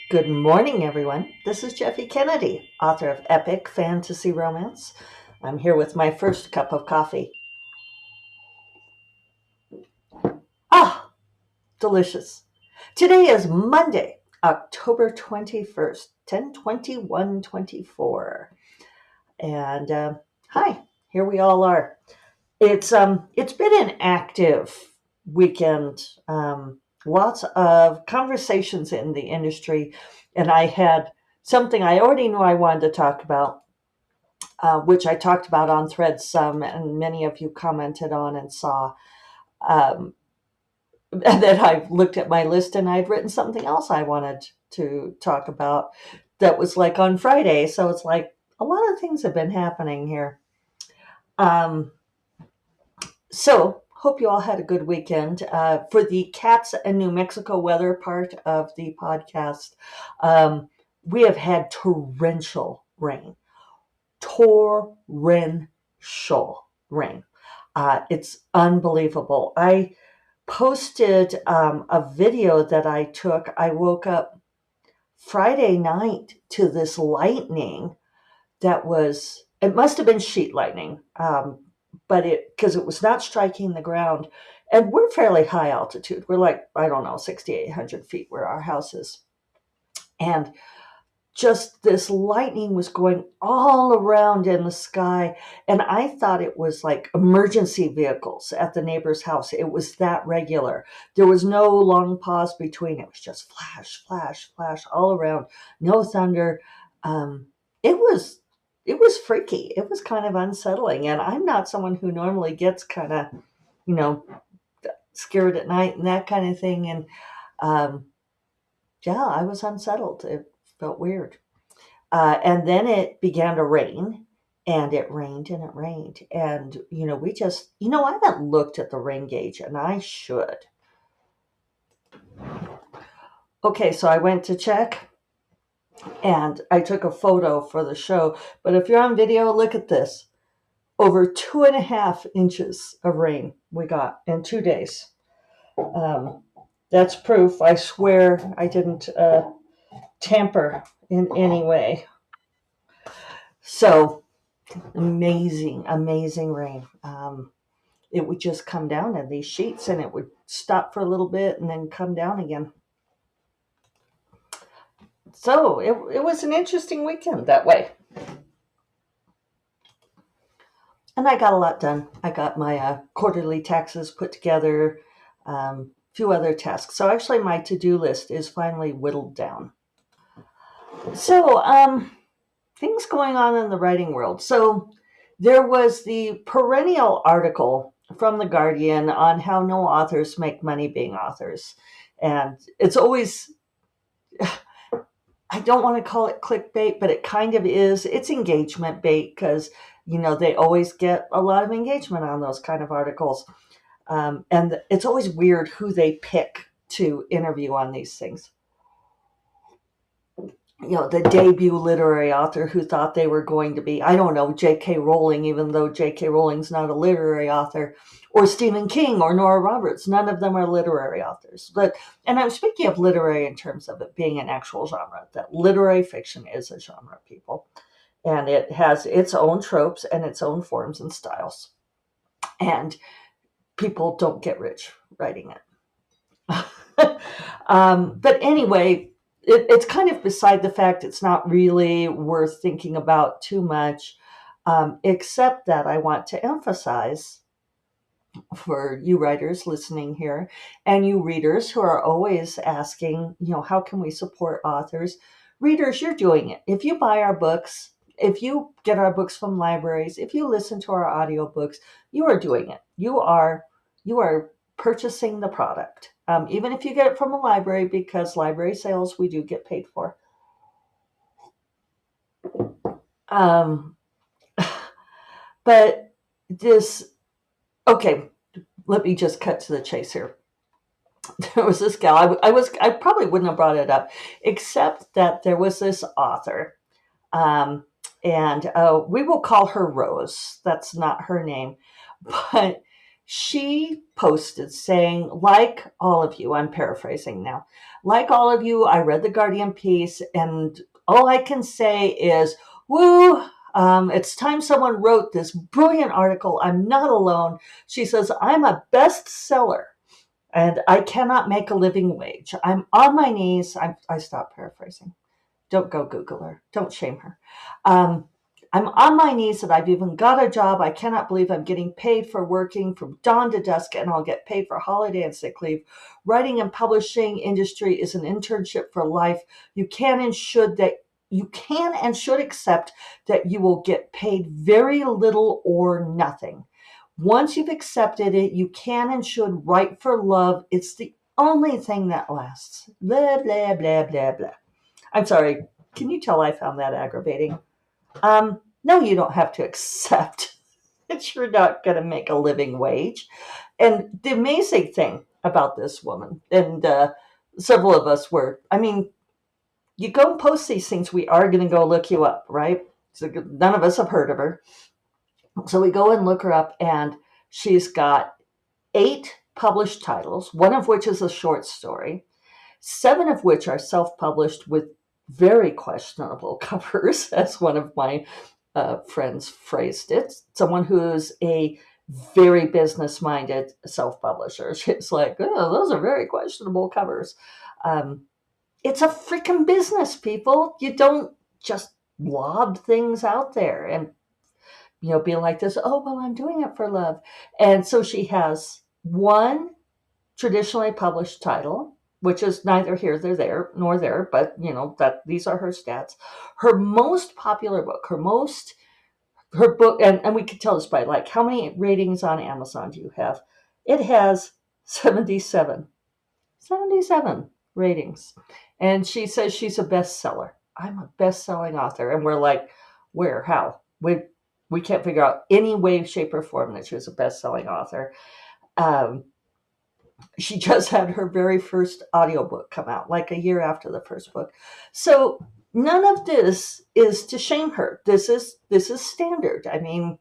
Good morning, everyone. This is Jeffe Kennedy, author of epic fantasy romance. I'm here with my first cup of coffee. Ah, delicious. Today is Monday, October 21st, 10/21/24. And hi, here we all are. It's been an active weekend. Lots of conversations in the industry, and I had something I already knew I wanted to talk about, which I talked about on Threads some, and many of you commented on and saw. Um, and then I looked at my list and I'd written something else I wanted to talk about that was like on Friday. So it's like a lot of things have been happening here. Um, So, hope you all had a good weekend. For the cats and New Mexico weather part of the podcast, um, we have had torrential rain. Torrential rain. It's unbelievable. I posted a video that I took. I woke up Friday night to this lightning that was, it must have been sheet lightning, but because it was not striking the ground. And we're fairly high altitude. We're like, I don't know, 6,800 feet where our house is. And just this lightning was going all around in the sky. And I thought it was like emergency vehicles at the neighbor's house. It was that regular. There was no long pause between. It was just flash, flash, flash all around. No thunder. Um, it was it was freaky. It was kind of unsettling. And I'm not someone who normally gets kind of, you know, scared at night and that kind of thing. And um, yeah, I was unsettled. It felt weird. And then it began to rain, and it rained and it rained. And, we just, I haven't looked at the rain gauge, and I should. Okay, so I went to check and I took a photo for the show. But if you're on video, look at this. Over 2.5 inches of rain we got in 2 days. Um, that's proof. I swear I didn't tamper in any way. So amazing, amazing rain. It would just come down in these sheets and it would stop for a little bit and then come down again. So it was an interesting weekend that way. And I got a lot done. I got my quarterly taxes put together, a few other tasks. So actually, my to do list is finally whittled down. So, things going on in the writing world. So, there was the perennial article from The Guardian on how no authors make money being authors. And it's always, I don't want to call it clickbait, but it kind of is. It's engagement bait because, they always get a lot of engagement on those kind of articles. And it's always weird who they pick to interview on these things. The debut literary author who thought they were going to be, I don't know, J.K. Rowling, even though J.K. Rowling's not a literary author, or Stephen King or Nora Roberts. None of them are literary authors. And I'm speaking of literary in terms of it being an actual genre, that literary fiction is a genre, people. And it has its own tropes and its own forms and styles. And people don't get rich writing it. But anyway, it's kind of beside the fact. It's not really worth thinking about too much, except that I want to emphasize for you writers listening here and you readers who are always asking, how can we support authors? Readers, you're doing it. If you buy our books, if you get our books from libraries, if you listen to our audiobooks, you are doing it. You are purchasing the product. Even if you get it from a library, because library sales we do get paid for. Um, but this, okay, let me just cut to the chase here. There was this gal. I probably wouldn't have brought it up, except that there was this author, um, and we will call her Rose. That's not her name, but she posted saying, like all of you, I'm paraphrasing now, like all of you, I read the Guardian piece, and all I can say is, woo, it's time someone wrote this brilliant article. I'm not alone. She says, I'm a bestseller and I cannot make a living wage. I'm on my knees. I stopped paraphrasing. Don't go Google her. Don't shame her. Um, I'm on my knees that I've even got a job. I cannot believe I'm getting paid for working from dawn to dusk, and I'll get paid for holiday and sick leave. Writing and publishing industry is an internship for life. You can and should accept that you will get paid very little or nothing. Once you've accepted it, you can and should write for love. It's the only thing that lasts. Blah, blah, blah, blah, blah. I'm sorry. Can you tell I found that aggravating? No, you don't have to accept that you're not going to make a living wage. And the amazing thing about this woman, and several of us were, I mean, you go and post these things, we are going to go look you up, right? So none of us have heard of her. So we go and look her up, and she's got 8 published titles, one of which is a short story, 7 of which are self-published with very questionable covers, as one of my friends phrased it. Someone who's a very business-minded self-publisher. She's like, oh, those are very questionable covers. It's a freaking business, people. You don't just lob things out there and be like this. Oh, well, I'm doing it for love. And so she has one traditionally published title, which is neither here nor there, but that these are her stats. Her most popular book, her book, and we could tell this by like how many ratings on Amazon do you have? It has 77 ratings, and she says she's a bestseller. I'm a best-selling author, and we're like, where, how? We can't figure out any way, shape, or form that she was a best-selling author. She just had her very first audiobook come out like a year after the first book. So none of this is to shame her. This is standard. I mean,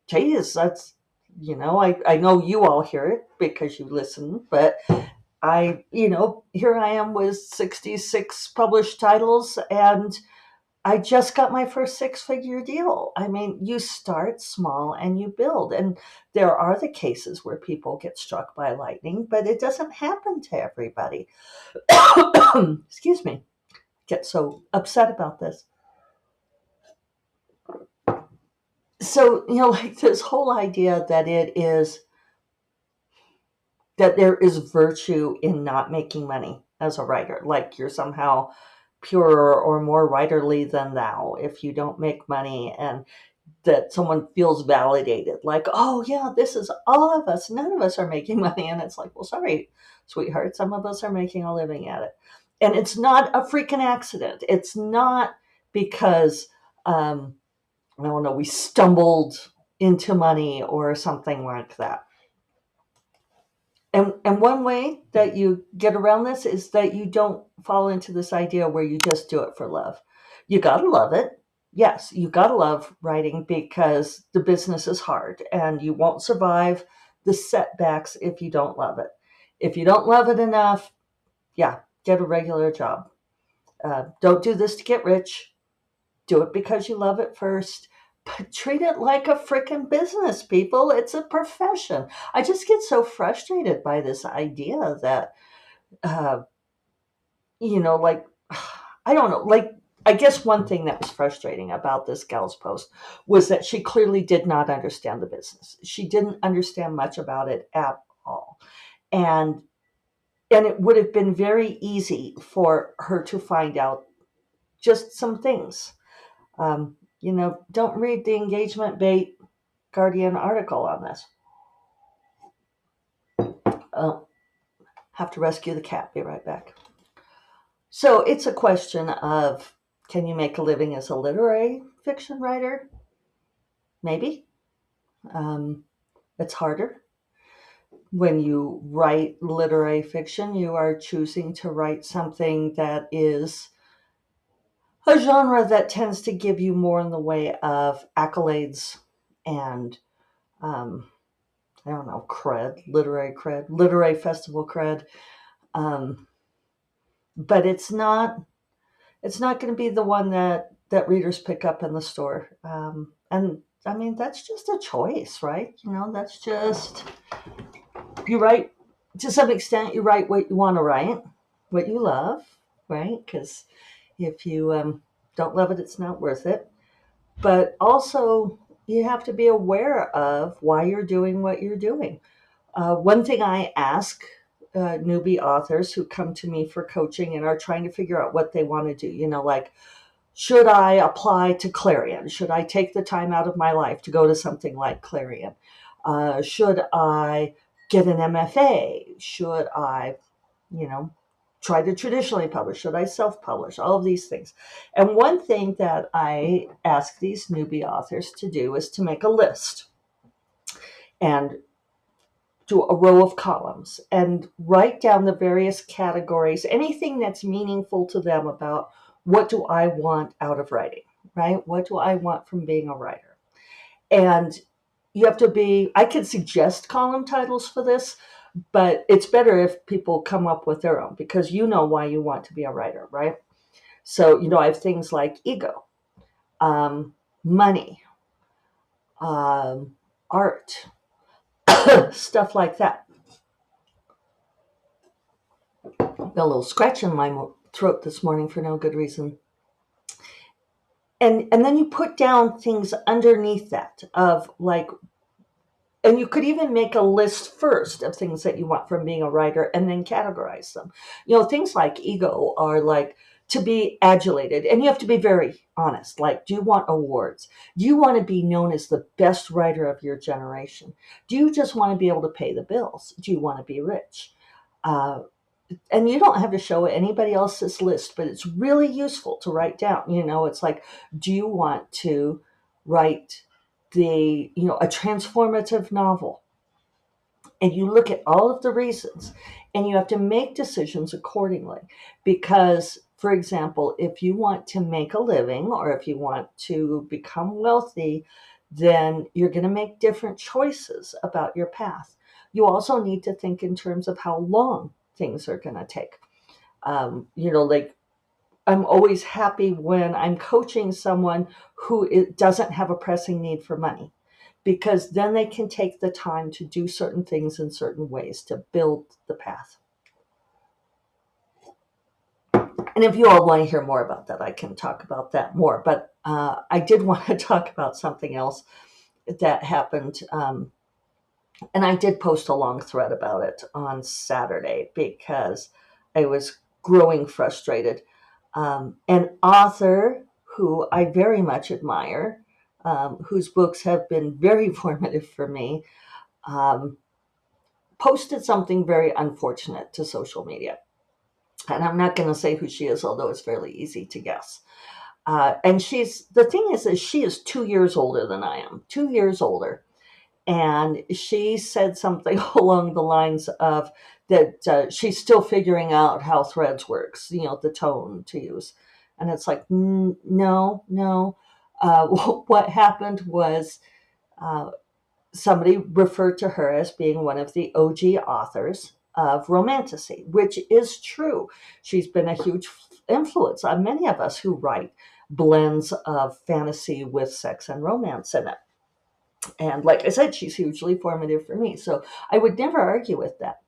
geez, that's I know you all hear it because you listen, but here I am with 66 published titles, and I just got my first 6-figure deal. I mean, you start small and you build. And there are the cases where people get struck by lightning, but it doesn't happen to everybody. Excuse me. Get so upset about this. So, like this whole idea that there is virtue in not making money as a writer, like you're somehow purer or more writerly than thou if you don't make money, and that someone feels validated, like, oh yeah, this is all of us, none of us are making money. And it's like, well, sorry, sweetheart, some of us are making a living at it. And it's not a freaking accident. It's not because I don't know, we stumbled into money or something like that. And one way that you get around this is that you don't fall into this idea where you just do it for love. You gotta love it. Yes, you gotta love writing because the business is hard and you won't survive the setbacks if you don't love it. If you don't love it enough, yeah, get a regular job. Don't do this to get rich. Do it because you love it first. But treat it like a freaking business, people. It's a profession. I just get so frustrated by this idea that, uh, like, I don't know, like, I guess one thing that was frustrating about this gal's post was that she clearly did not understand the business. She didn't understand much about it at all. And it would have been very easy for her to find out just some things. Don't read the engagement bait Guardian article on this. Have to rescue the cat. Be right back. So it's a question of, can you make a living as a literary fiction writer? Maybe. It's harder. When you write literary fiction, you are choosing to write something that is a genre that tends to give you more in the way of accolades and I don't know, literary festival cred. but it's not going to be the one that readers pick up in the store. And I mean, that's just a choice, right? That's just, you write, to some extent, you write what you want to write, what you love, right? Because if you don't love it, it's not worth it. But also, you have to be aware of why you're doing what you're doing. One thing I ask newbie authors who come to me for coaching and are trying to figure out what they want to do, like, should I apply to Clarion? Should I take the time out of my life to go to something like Clarion? Should I get an MFA? Should I, try to traditionally publish? Should I self-publish? All of these things. And one thing that I ask these newbie authors to do is to make a list and do a row of columns and write down the various categories, anything that's meaningful to them about what do I want out of writing, right? What do I want from being a writer? And you have to I could suggest column titles for this, but it's better if people come up with their own, because you know why you want to be a writer, right? So, I have things like ego, money, art, stuff like that. Got a little scratch in my throat this morning for no good reason. And then you put down things underneath that of like, and you could even make a list first of things that you want from being a writer and then categorize them. Things like ego are like to be adulated, and you have to be very honest. Like, do you want awards? Do you want to be known as the best writer of your generation? Do you just want to be able to pay the bills? Do you want to be rich? And you don't have to show anybody else's list, but it's really useful to write down. It's like, do you want to write a transformative novel? And you look at all of the reasons and you have to make decisions accordingly. Because, for example, if you want to make a living or if you want to become wealthy, then you're going to make different choices about your path. You also need to think in terms of how long things are going to take. Like, I'm always happy when I'm coaching someone who doesn't have a pressing need for money, because then they can take the time to do certain things in certain ways to build the path. And if you all want to hear more about that, I can talk about that more. But I did want to talk about something else that happened. And I did post a long thread about it on Saturday because I was growing frustrated. An author who I very much admire, whose books have been very formative for me, posted something very unfortunate to social media. And I'm not going to say who she is, although it's fairly easy to guess. And the thing is that she is 2 years older than I am, 2 years older. And she said something along the lines of that she's still figuring out how Threads works, the tone to use. And it's like, no. What happened was somebody referred to her as being one of the OG authors of Romantasy, which is true. She's been a huge influence on many of us who write blends of fantasy with sex and romance in it. And like I said, she's hugely formative for me. So I would never argue with that.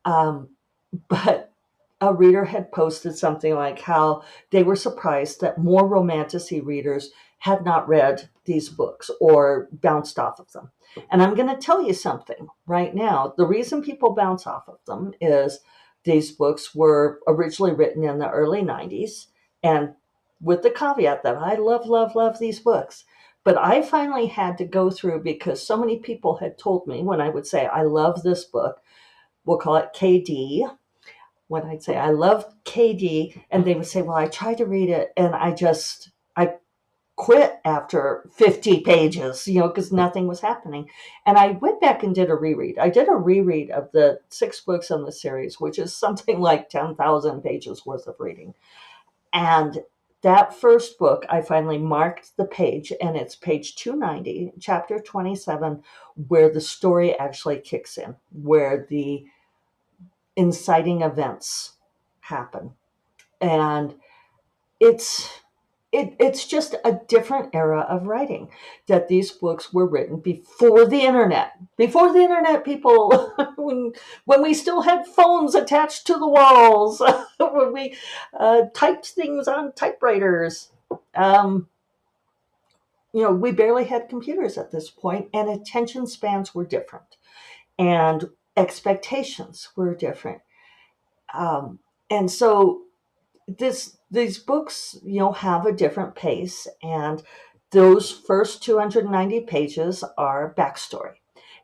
But a reader had posted something like how they were surprised that more Romantasy readers had not read these books or bounced off of them. And I'm going to tell you something right now. The reason people bounce off of them is these books were originally written in the early 90s. And with the caveat that I love these books. But I finally had to go through, because so many people had told me when I would say, I love this book, we'll call it KD. When I'd say, I love KD, and they would say, well, I tried to read it and I quit after 50 pages, because nothing was happening. And I went back and did a reread. I did a reread of the 6 books in the series, which is something like 10,000 pages worth of reading. And that first book, I finally marked the page, and it's page 290, chapter 27, where the story actually kicks in, where the inciting events happen. And it's just a different era of writing, that these books were written before the internet. Before the internet, people, when we still had phones attached to the walls, when we typed things on typewriters. We barely had computers at this point, and attention spans were different, and expectations were different. Um, and so these books, have a different pace, and those first 290 pages are backstory.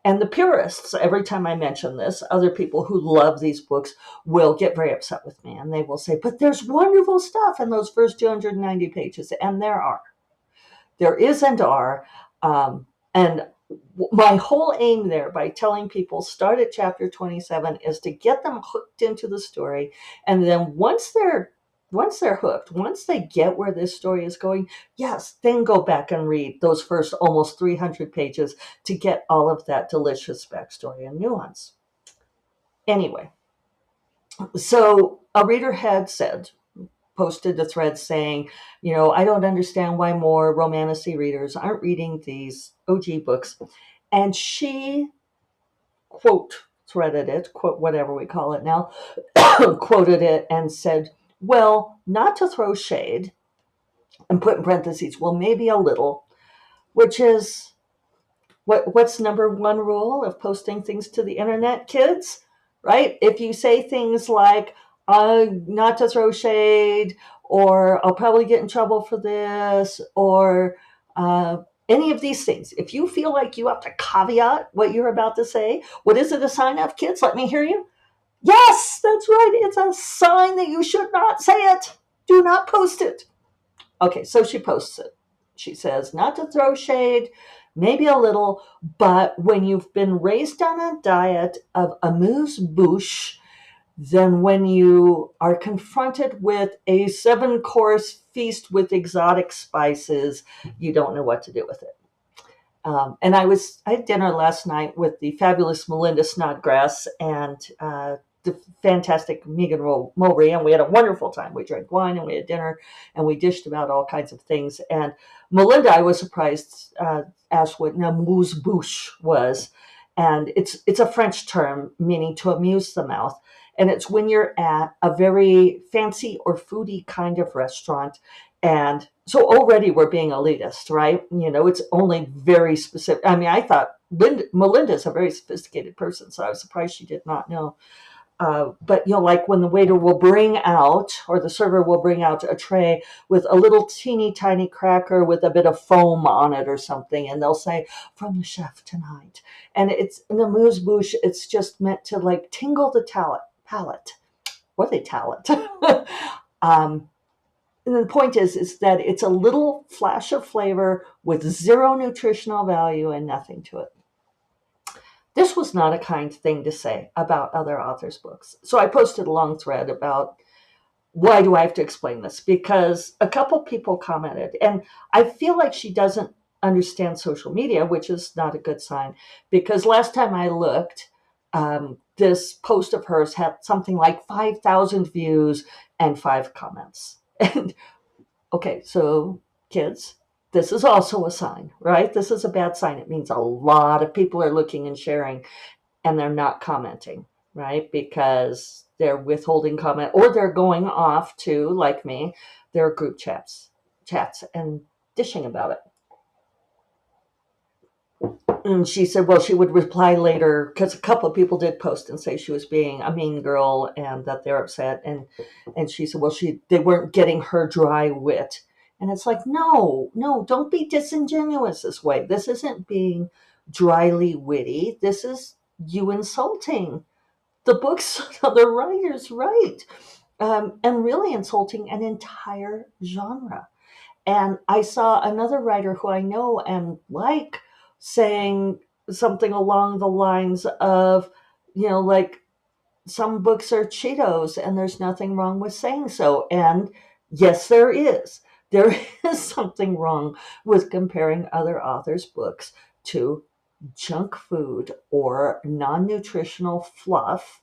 And the purists, every time I mention this, other people who love these books will get very upset with me, and they will say, but there's wonderful stuff in those first 290 pages. And there is and are. And my whole aim there, by telling people start at chapter 27, is to get them hooked into the story. And then once they're hooked, once they get where this story is going, yes, then go back and read those first almost 300 pages to get all of that delicious backstory and nuance. Anyway, so a reader had posted the thread saying, I don't understand why more romantasy readers aren't reading these OG books. And she, quote, threaded it, quote, whatever we call it now, quoted it and said, well, not to throw shade, and put in parentheses, well, maybe a little, which is what's number one rule of posting things to the internet, kids? Right? If you say things like, not to throw shade, or I'll probably get in trouble for this, or any of these things, if you feel like you have to caveat what you're about to say, what is it a sign of, kids? Let me hear you. Yes, that's right. It's a sign that you should not say it. Do not post it. Okay, so she posts it. She says, not to throw shade, maybe a little, but when you've been raised on a diet of amuse-bouche, then when you are confronted with a 7-course feast with exotic spices, you don't know what to do with it. And I had dinner last night with the fabulous Melinda Snodgrass and the fantastic Megan Mulry, and we had a wonderful time. We drank wine and we had dinner, and we dished about all kinds of things. And Melinda, I was surprised, asked what amuse-bouche was. And it's a French term meaning to amuse the mouth. And it's when you're at a very fancy or foodie kind of restaurant. And so already we're being elitist, right? It's only very specific. I mean, I thought Melinda's a very sophisticated person, so I was surprised she did not know. But, like when the waiter will bring out, or the server will bring out a tray with a little teeny tiny cracker with a bit of foam on it or something, and they'll say, from the chef tonight. And it's an amuse-bouche. It's just meant to like tingle the palate, or the talent. And the point is that it's a little flash of flavor with zero nutritional value and nothing to it. This was not a kind thing to say about other authors' books. So I posted a long thread about, why do I have to explain this? Because a couple people commented, and I feel like she doesn't understand social media, which is not a good sign, because last time I looked, this post of hers had something like 5,000 views and 5 comments. And okay, so kids, this is also a sign, right? This is a bad sign. It means a lot of people are looking and sharing, and they're not commenting, right? Because they're withholding comment, or they're going off to, like me, their group chats and dishing about it. And she said, well, she would reply later, because a couple of people did post and say she was being a mean girl and that they're upset. And she said, well, they weren't getting her dry wit. And it's like, no, don't be disingenuous this way. This isn't being dryly witty. This is you insulting the books the writers write, and really insulting an entire genre. And I saw another writer who I know and like saying something along the lines of, like, some books are Cheetos and there's nothing wrong with saying so. And yes, there is. There is something wrong with comparing other authors' books to junk food or non-nutritional fluff.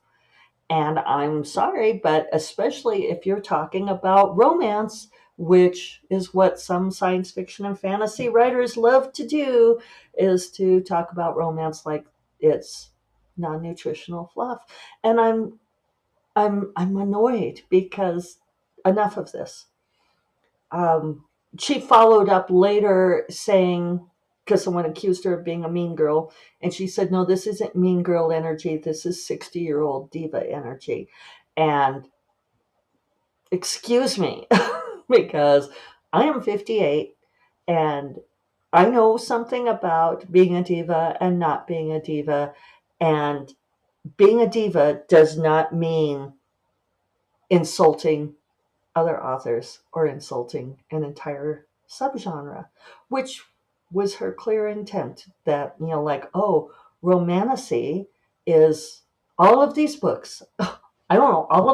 And I'm sorry, but especially if you're talking about romance, which is what some science fiction and fantasy writers love to do, is to talk about romance like it's non-nutritional fluff. And I'm annoyed because enough of this. Um, she followed up later saying, because someone accused her of being a mean girl, and she said, no, this isn't mean girl energy. This is 60-year-old diva energy. And excuse me, because I am 58 and I know something about being a diva and not being a diva. And being a diva does not mean insulting other authors or insulting an entire subgenre, which was her clear intent. That, like, oh, romantasy is all of these books. I don't know, all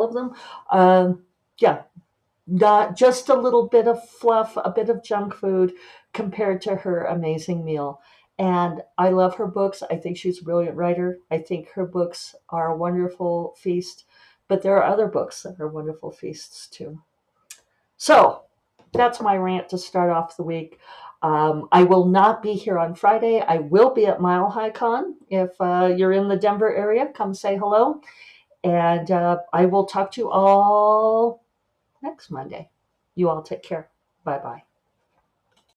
of them. Yeah, not just a little bit of fluff, a bit of junk food compared to her amazing meal. And I love her books. I think she's a brilliant writer. I think her books are a wonderful feast, but there are other books that are wonderful feasts too. So that's my rant to start off the week. I will not be here on Friday. I will be at Mile High Con. If you're in the Denver area, come say hello. And I will talk to you all next Monday. You all take care. Bye bye.